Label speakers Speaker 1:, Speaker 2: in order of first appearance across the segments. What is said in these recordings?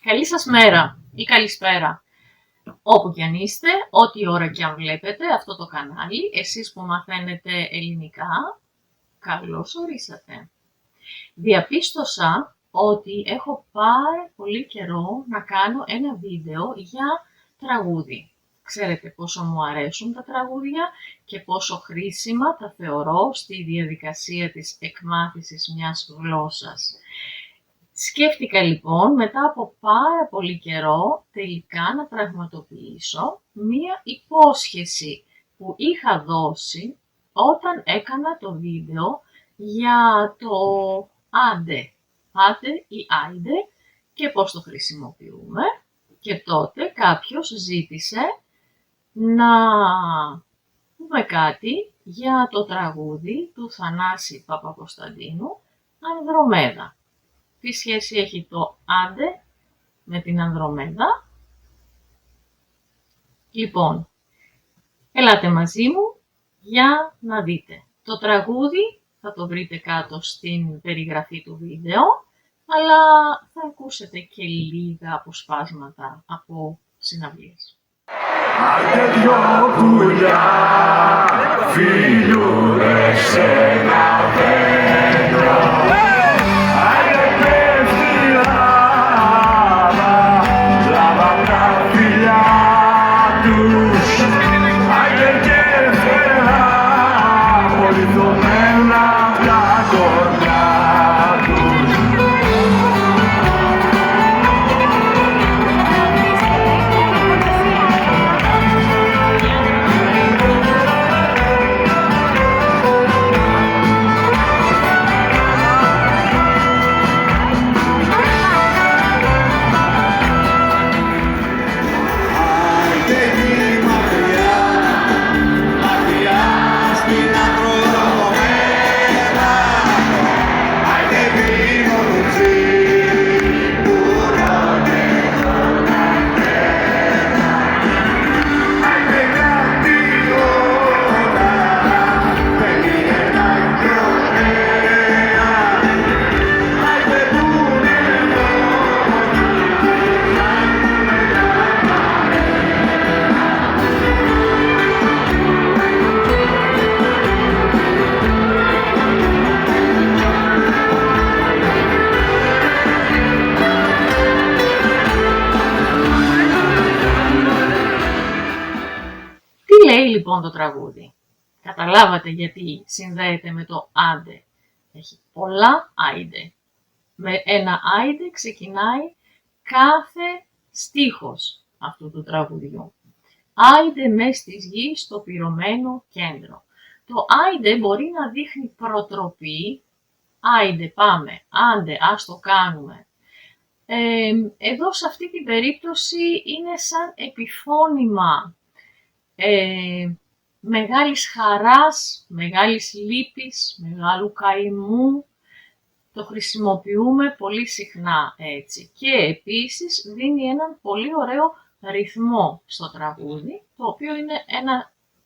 Speaker 1: Καλή σας μέρα ή καλησπέρα. Όπου κι αν είστε, ό,τι ώρα κι αν βλέπετε αυτό το κανάλι, εσείς που μαθαίνετε ελληνικά, καλώς ορίσατε. Διαπίστωσα ότι έχω πάρα πολύ καιρό να κάνω ένα βίντεο για τραγούδι. Ξέρετε πόσο μου αρέσουν τα τραγούδια και πόσο χρήσιμα τα θεωρώ στη διαδικασία της εκμάθησης μιας γλώσσας. Σκέφτηκα λοιπόν μετά από πάρα πολύ καιρό τελικά να πραγματοποιήσω μία υπόσχεση που είχα δώσει όταν έκανα το βίντεο για το άντε ή άιντε και πώς το χρησιμοποιούμε, και τότε κάποιος ζήτησε να πούμε κάτι για το τραγούδι του Θανάση Παπακοσταντίνου, Ανδρομέδα. Τι σχέση έχει το άντε με την Ανδρομέδα? Λοιπόν, ελάτε μαζί μου για να δείτε. Το τραγούδι θα το βρείτε κάτω στην περιγραφή του βίντεο, αλλά θα ακούσετε και λίγα αποσπάσματα από συναυλίες.
Speaker 2: Άντε δυο πουλιά, φίλου σε ένα δέντρο.
Speaker 1: Τι λέει λοιπόν το τραγούδι? Καταλάβατε γιατί συνδέεται με το άντε? Έχει πολλά άιντε. Με ένα άιντε ξεκινάει κάθε στίχος αυτού του τραγουδιού. Άιντε μες της γης στο πυρωμένο κέντρο. Το άιντε μπορεί να δείχνει προτροπή. Άιντε πάμε, άντε ας το κάνουμε. Εδώ σε αυτή την περίπτωση είναι σαν επιφώνημα μεγάλης χαράς, μεγάλης λύπης, μεγάλου καημού. Το χρησιμοποιούμε πολύ συχνά έτσι. Και επίσης δίνει έναν πολύ ωραίο ρυθμό στο τραγούδι, το οποίο είναι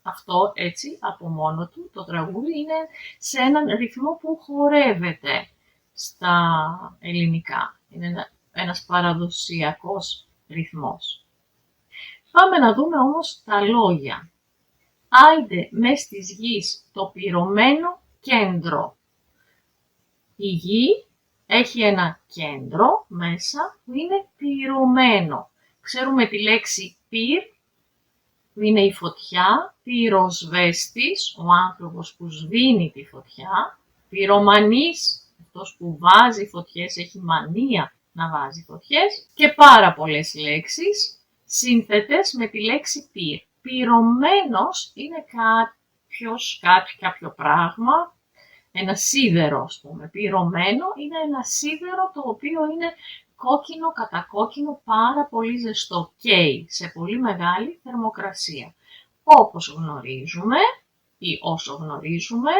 Speaker 1: αυτό έτσι από μόνο του, το τραγούδι είναι σε έναν ρυθμό που χορεύεται στα ελληνικά. Είναι ένας παραδοσιακός ρυθμός. Πάμε να δούμε όμως τα λόγια. Άιντε μες της γης το πυρωμένο κέντρο. Η γη έχει ένα κέντρο μέσα που είναι πυρωμένο. Ξέρουμε τη λέξη πυρ, που είναι η φωτιά, πυροσβέστης, ο άνθρωπος που σβήνει τη φωτιά, πυρομανής, αυτός που βάζει φωτιές, έχει μανία να βάζει φωτιές, και πάρα πολλές λέξεις σύνθετες με τη λέξη πυρ. Πυρωμένος είναι κάποιο πράγμα, ένα σίδερο ας πούμε. Πυρωμένο είναι ένα σίδερο το οποίο είναι κόκκινο, κατακόκκινο, πάρα πολύ ζεστό, καίει σε πολύ μεγάλη θερμοκρασία. Όπως γνωρίζουμε ή όσο γνωρίζουμε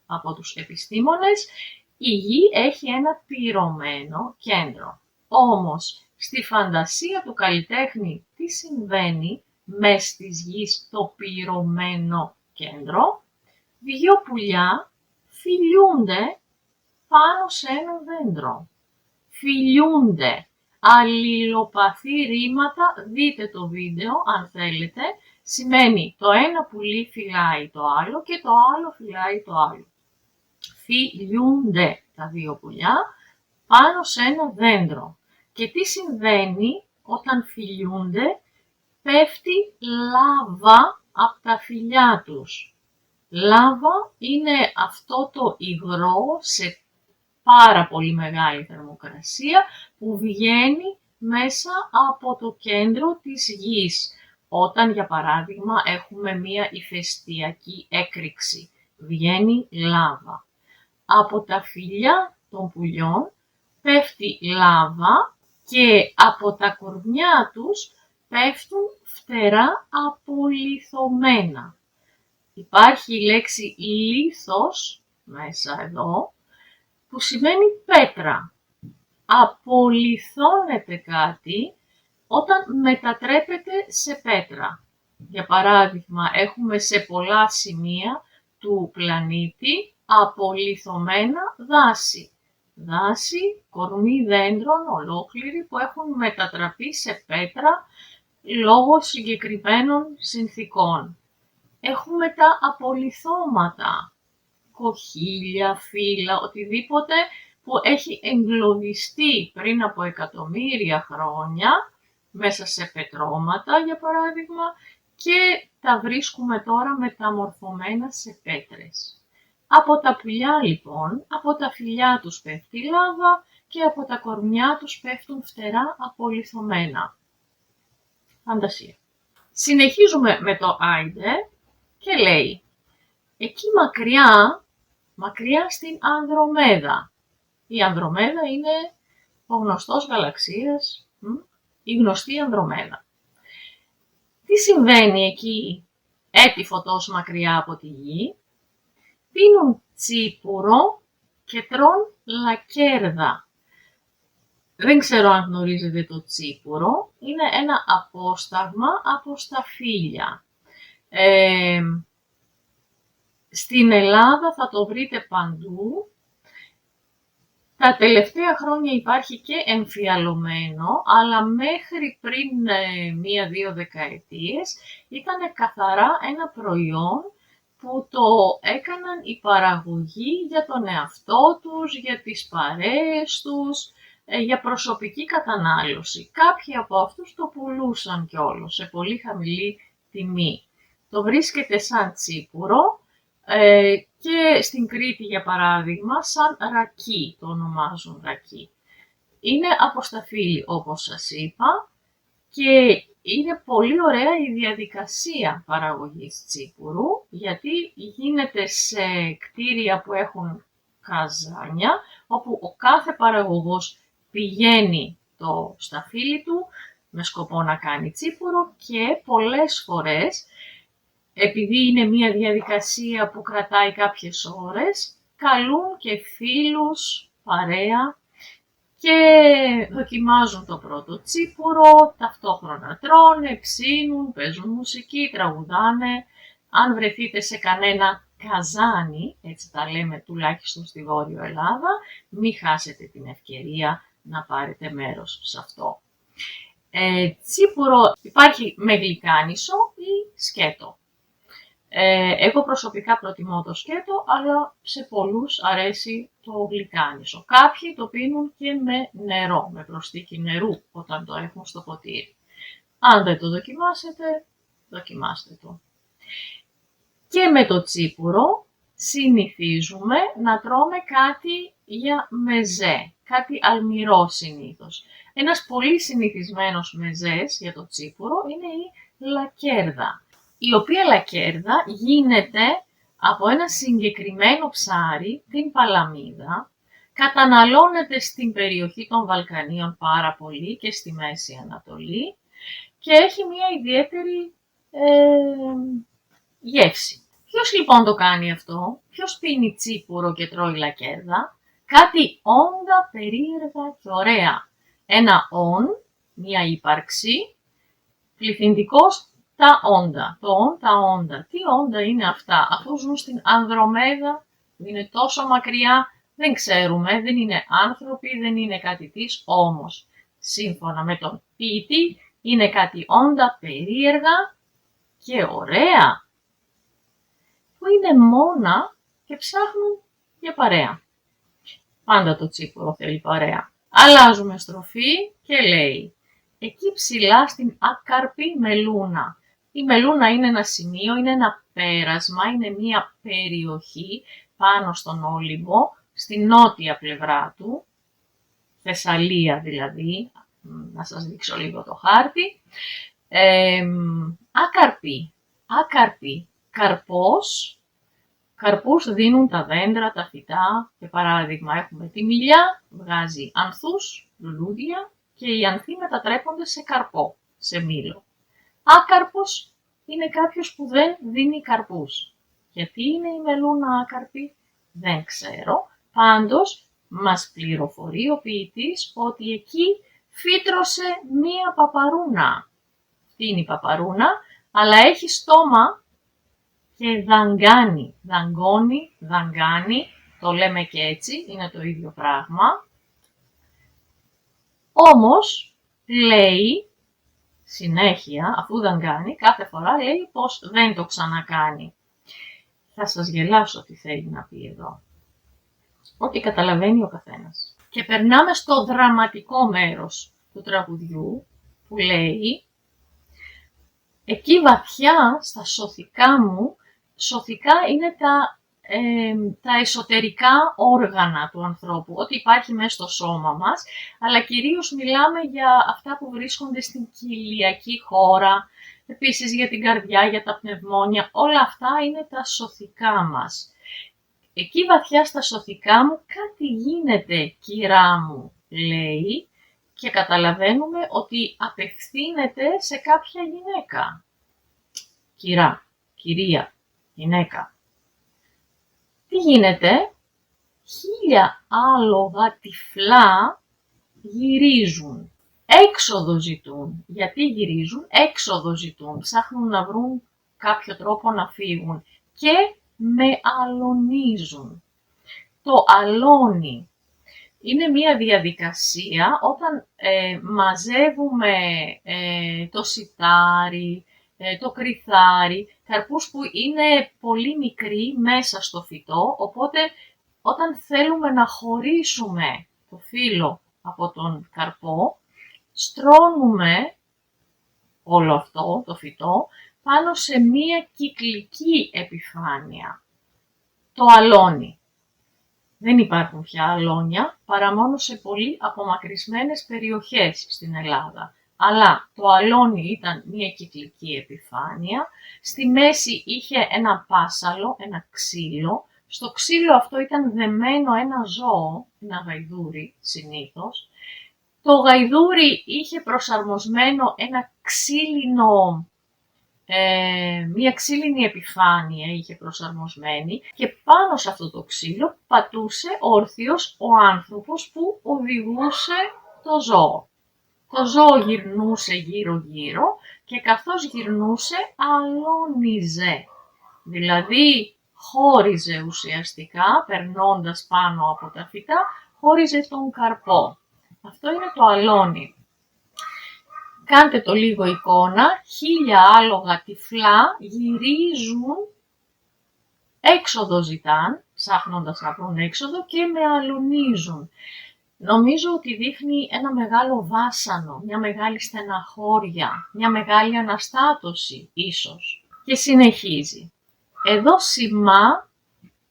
Speaker 1: από τους επιστήμονες, η γη έχει ένα πυρωμένο κέντρο. Όμως στη φαντασία του καλλιτέχνη τι συμβαίνει μες της γης το πυρωμένο κέντρο? Δυο πουλιά φιλιούνται πάνω σε ένα δέντρο. Φιλιούνται. αλληλοπαθή ρήματα, δείτε το βίντεο αν θέλετε, σημαίνει το ένα πουλί φυλάει το άλλο και το άλλο φυλάει το άλλο. Φιλιούνται τα δύο πουλιά πάνω σε ένα δέντρο. Και τι συμβαίνει όταν φιλιούνται? Πέφτει λάβα από τα φυλιά τους. Λάβα είναι αυτό το υγρό σε πάρα πολύ μεγάλη θερμοκρασία που βγαίνει μέσα από το κέντρο της γης. Όταν για παράδειγμα έχουμε μία ηφαιστειακή έκρηξη, βγαίνει λάβα. Από τα φυλιά των πουλιών πέφτει λάβα και από τα κορμιά τους πέφτουν φτερά απολιθωμένα. Υπάρχει η λέξη λίθος μέσα εδώ που σημαίνει πέτρα. Απολιθώνεται κάτι όταν μετατρέπεται σε πέτρα. Για παράδειγμα, έχουμε σε πολλά σημεία του πλανήτη απολιθωμένα δάση. Δάση, κορμί δέντρων ολόκληροι που έχουν μετατραπεί σε πέτρα λόγω συγκεκριμένων συνθήκων. Έχουμε τα απολιθώματα, κοχύλια, φύλλα, οτιδήποτε που έχει εγκλωβιστεί πριν από εκατομμύρια χρόνια μέσα σε πετρώματα για παράδειγμα και τα βρίσκουμε τώρα μεταμορφωμένα σε πέτρες. Από τα πουλιά λοιπόν, από τα φυλιά τους πέφτει λάβα και από τα κορμιά τους πέφτουν φτερά απολιθωμένα. Φαντασία. Συνεχίζουμε με το άιντε και λέει εκεί μακριά στην Ανδρομέδα. Η Ανδρομέδα είναι ο γνωστός γαλαξίας, η γνωστή Ανδρομέδα. Τι συμβαίνει εκεί έτυφωτός μακριά από τη γη? Πίνουν τσίπουρο και τρών λακέρδα. Δεν ξέρω αν γνωρίζετε το τσίπουρο, είναι ένα απόσταγμα από σταφύλια. Στην Ελλάδα θα το βρείτε παντού. Τα τελευταία χρόνια υπάρχει και εμφιαλωμένο, αλλά μέχρι πριν 1-2 δεκαετίες ήταν καθαρά ένα προϊόν που το έκαναν οι παραγωγοί για τον εαυτό τους, για τις παρέες τους, για προσωπική κατανάλωση. Κάποιοι από αυτούς το πουλούσαν κιόλας σε πολύ χαμηλή τιμή. Το βρίσκεται σαν τσίπουρο και στην Κρήτη για παράδειγμα σαν ρακί, το ονομάζουν ρακί. Είναι από σταφύλι όπως σας είπα και είναι πολύ ωραία η διαδικασία παραγωγής τσίπουρου γιατί γίνεται σε κτίρια που έχουν καζάνια όπου ο κάθε παραγωγός πηγαίνει το σταφύλι του με σκοπό να κάνει τσίπουρο και πολλές φορές επειδή είναι μια διαδικασία που κρατάει κάποιες ώρες καλούν και φίλους, παρέα και δοκιμάζουν το πρώτο τσίπουρο, ταυτόχρονα τρώνε, ψήνουν, παίζουν μουσική, τραγουδάνε. Αν βρεθείτε σε κανένα καζάνι, έτσι τα λέμε τουλάχιστον στη Βόρειο Ελλάδα, μην χάσετε την ευκαιρία να πάρετε μέρος σε αυτό. Τσίπουρο υπάρχει με γλυκάνισο ή σκέτο. Εγώ προσωπικά προτιμώ το σκέτο, αλλά σε πολλούς αρέσει το γλυκάνισο. Κάποιοι το πίνουν και με νερό, με προσθήκη νερού όταν το έχουν στο ποτήρι. Αν δεν το δοκιμάσετε, δοκιμάστε το. Και με το τσίπουρο συνηθίζουμε να τρώμε κάτι για μεζέ, κάτι αλμυρό συνήθως. Ένας πολύ συνηθισμένος μεζές για το τσίπουρο είναι η λακέρδα, η οποία λακέρδα γίνεται από ένα συγκεκριμένο ψάρι, την παλαμίδα, καταναλώνεται στην περιοχή των Βαλκανίων πάρα πολύ και στη Μέση Ανατολή και έχει μια ιδιαίτερη γεύση. Ποιος λοιπόν το κάνει αυτό? Ποιος πίνει τσίπουρο και τρώει λακέρδα? Κάτι όντα περίεργα και ωραία. Ένα ον, μια ύπαρξη, πληθυντικός τα όντα. Το ον, τα όντα. Τι όντα είναι αυτά? Αφού ζουν στην Ανδρομέδα, που είναι τόσο μακριά, δεν ξέρουμε, δεν είναι άνθρωποι, δεν είναι κάτι της, όμως σύμφωνα με τον ποιητή, είναι κάτι όντα περίεργα και ωραία, που είναι μόνα και ψάχνουν για παρέα. Πάντα το τσίπουρο θέλει παρέα. Αλλάζουμε στροφή και λέει, εκεί ψηλά στην ακαρπή μελούνα. Η μελούνα είναι ένα σημείο, είναι ένα πέρασμα, είναι μια περιοχή πάνω στον Όλυμπο, στη νότια πλευρά του, Θεσσαλία δηλαδή, να σας δείξω λίγο το χάρτη. Ακαρπή, καρπός. Καρπούς δίνουν τα δέντρα, τα φυτά, για παράδειγμα έχουμε τη μυλιά, βγάζει ανθούς, λουλούδια και οι ανθοί μετατρέπονται σε καρπό, σε μήλο. Άκαρπος είναι κάποιος που δεν δίνει καρπούς. Γιατί είναι η μελούνα άκαρπη, δεν ξέρω, πάντως μας πληροφορεί ο ποιητής ότι εκεί φύτρωσε μία παπαρούνα. Τι είναι η παπαρούνα, αλλά έχει στόμα και δαγκάνει, δαγκάνει, το λέμε και έτσι, είναι το ίδιο πράγμα. Όμως λέει συνέχεια, αφού δαγκάνει, κάθε φορά λέει πως δεν το ξανακάνει. Θα σας γελάσω τι θέλει να πει εδώ. Ό,τι καταλαβαίνει ο καθένας. Και περνάμε στο δραματικό μέρος του τραγουδιού που λέει εκεί βαθιά στα σωθικά μου, σωθικά είναι τα εσωτερικά όργανα του ανθρώπου, ό,τι υπάρχει μέσα στο σώμα μας, αλλά κυρίως μιλάμε για αυτά που βρίσκονται στην κοιλιακή χώρα, επίσης για την καρδιά, για τα πνευμόνια, όλα αυτά είναι τα σωθικά μας. Εκεί βαθιά στα σωθικά μου κάτι γίνεται, κυρά μου, λέει, και καταλαβαίνουμε ότι απευθύνεται σε κάποια γυναίκα. Κυρά, κυρία, γυναίκα. Τι γίνεται, 1000 άλογα τυφλά γυρίζουν. Έξοδο ζητούν. Γιατί γυρίζουν, έξοδο ζητούν. Ψάχνουν να βρουν κάποιο τρόπο να φύγουν. Και με αλωνίζουν. Το αλώνει είναι μια διαδικασία όταν μαζεύουμε το σιτάρι, το κριθάρι, καρπούς που είναι πολύ μικροί μέσα στο φυτό, οπότε όταν θέλουμε να χωρίσουμε το φύλλο από τον καρπό, στρώνουμε όλο αυτό το φυτό πάνω σε μία κυκλική επιφάνεια, το αλόνι. Δεν υπάρχουν πια αλόνια, παρά μόνο σε πολύ απομακρυσμένες περιοχές στην Ελλάδα. Αλλά το αλόνι ήταν μία κυκλική επιφάνεια, στη μέση είχε ένα πάσαλο, ένα ξύλο, στο ξύλο αυτό ήταν δεμένο ένα ζώο, ένα γαϊδούρι συνήθως. Το γαϊδούρι είχε προσαρμοσμένο ένα ξύλινο, μία ξύλινη επιφάνεια είχε προσαρμοσμένη και πάνω σε αυτό το ξύλο πατούσε όρθιος ο άνθρωπος που οδηγούσε το ζώο. Το ζώο γυρνούσε γύρω-γύρω και καθώς γυρνούσε αλώνιζε, δηλαδή χώριζε ουσιαστικά, περνώντας πάνω από τα φυτά, χώριζε τον καρπό. Αυτό είναι το αλόνι. Κάντε το λίγο εικόνα, 1000 άλογα τυφλά γυρίζουν, έξοδο ζητάν, ψάχνοντας να βρουν έξοδο και με αλωνίζουν. Νομίζω ότι δείχνει ένα μεγάλο βάσανο, μια μεγάλη στεναχώρια, μια μεγάλη αναστάτωση ίσως. Και συνεχίζει. Εδώ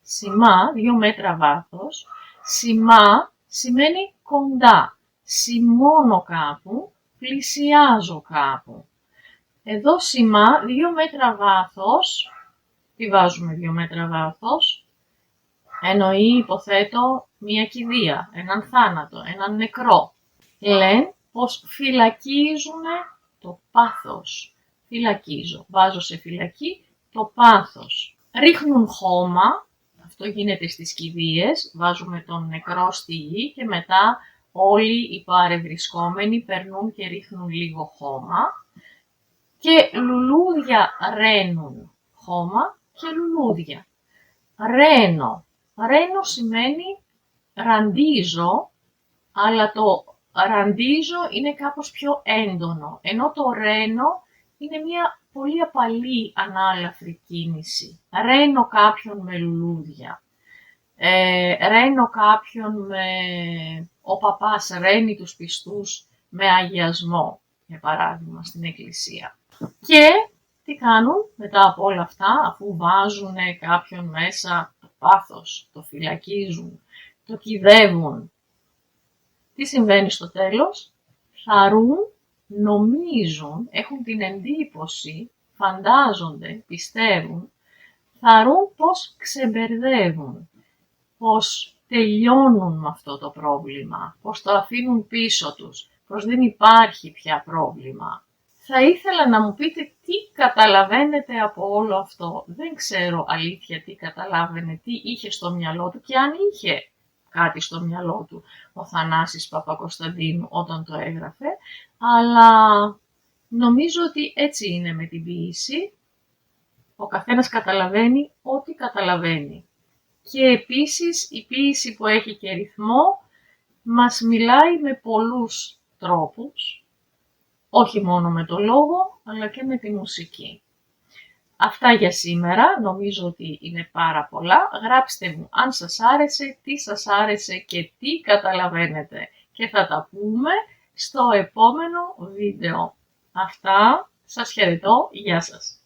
Speaker 1: σημά 2 μέτρα βάθος, σημά σημαίνει κοντά, σημώνω κάπου, πλησιάζω κάπου. Εδώ σημά 2 μέτρα βάθος, τι βάζουμε 2 μέτρα βάθος, εννοεί υποθέτω μία κηδεία, έναν θάνατο, έναν νεκρό. Λένε πως φυλακίζουν το πάθος. Φυλακίζω, βάζω σε φυλακή το πάθος. Ρίχνουν χώμα, αυτό γίνεται στις κηδείες, βάζουμε τον νεκρό στη γη και μετά όλοι οι παρευρισκόμενοι περνούν και ρίχνουν λίγο χώμα και λουλούδια ραίνουν. Χώμα και λουλούδια. Ραίνω. Ραίνω σημαίνει ραντίζω, αλλά το ραντίζο είναι κάπως πιο έντονο, ενώ το ρένο είναι μια πολύ απαλή ανάλαφρη κίνηση. Ρένω κάποιον με λουλούδια. Ρένω κάποιον με... Ο παπάς ρένει τους πιστούς με αγιασμό, για παράδειγμα, στην εκκλησία. Και τι κάνουν μετά από όλα αυτά, αφού βάζουν κάποιον μέσα το πάθος, το φυλακίζουν, το κυδεύουν. Τι συμβαίνει στο τέλος? Θαρούν, νομίζουν, έχουν την εντύπωση, φαντάζονται, πιστεύουν, θαρούν πως ξεμπερδεύουν, πως τελειώνουν με αυτό το πρόβλημα, πως το αφήνουν πίσω τους, πως δεν υπάρχει πια πρόβλημα. Θα ήθελα να μου πείτε τι καταλαβαίνετε από όλο αυτό. Δεν ξέρω αλήθεια τι καταλάβαινε, τι είχε στο μυαλό του και αν είχε κάτι στο μυαλό του ο Θανάσης Παπακοσταντίνου όταν το έγραφε, αλλά νομίζω ότι έτσι είναι με την ποίηση. Ο καθένας καταλαβαίνει ό,τι καταλαβαίνει. Και επίσης η ποίηση που έχει και ρυθμό μας μιλάει με πολλούς τρόπους, όχι μόνο με το λόγο, αλλά και με τη μουσική. Αυτά για σήμερα, νομίζω ότι είναι πάρα πολλά. Γράψτε μου αν σας άρεσε, τι σας άρεσε και τι καταλαβαίνετε. Και θα τα πούμε στο επόμενο βίντεο. Αυτά, σας χαιρετώ, γεια σας.